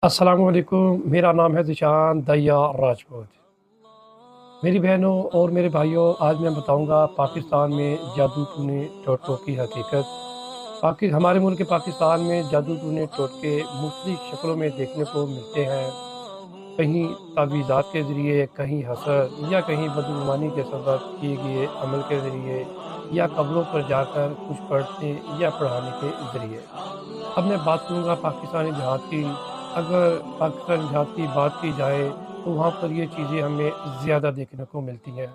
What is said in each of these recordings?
अस्सलाम वालेकुम। मेरा नाम है ज़ीशान दया राजपूत। मेरी बहनों और मेरे भाइयों, आज मैं बताऊंगा पाकिस्तान में जादू टूने टोटकों की हकीकत। हमारे मुल्क पाकिस्तान में जादू टूने टोटके मुख्तलिफ शक्लों में देखने को मिलते हैं। कहीं तावीज़ात के ज़रिए, कहीं हसद या कहीं बदगुमानी के सबब किए गए अमल के ज़रिए, या कब्रों पर जाकर कुछ पढ़ने या पढ़ाने के ज़रिए। अब मैं बात करूँगा पाकिस्तानी जहाद की। अगर पाकिस्तानी जहाद की बात की जाए तो वहाँ पर ये चीज़ें हमें ज़्यादा देखने को मिलती हैं,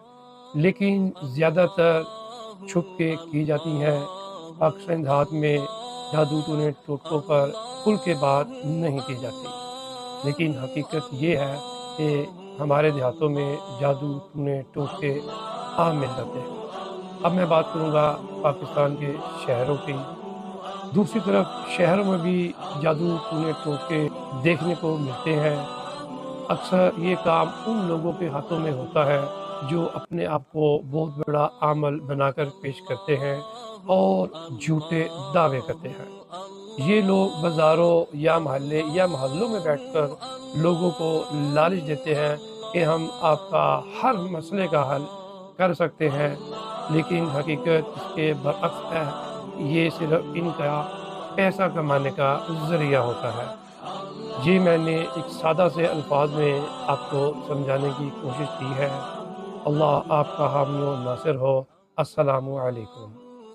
लेकिन ज़्यादातर छुप के की जाती हैं। पाकिस्तानी जहाद में जादू टूने टोटकों पर खुल के बात नहीं की जाती, लेकिन हकीकत ये है कि हमारे देहातों में जादू टूने टोटके आम मिल जाते हैं। अब मैं बात करूँगा पाकिस्तान के शहरों की। दूसरी तरफ शहरों में भी जादू टूने टोटके देखने को मिलते हैं। अक्सर ये काम उन लोगों के हाथों में होता है जो अपने आप को बहुत बड़ा आमल बनाकर पेश करते हैं और झूठे दावे करते हैं। ये लोग बाज़ारों या मोहल्ले या मोहल्लों में बैठकर लोगों को लालच देते हैं कि हम आपका हर मसले का हल कर सकते हैं, लेकिन हकीकत इसके बरअक्स है। ये सिर्फ इनका पैसा कमाने का ज़रिया होता है। जी, मैंने एक सादा से अल्फाज में आपको समझाने की कोशिश की है। अल्लाह आपका हामी व नासिर हो। अस्सलामु अलैकुम।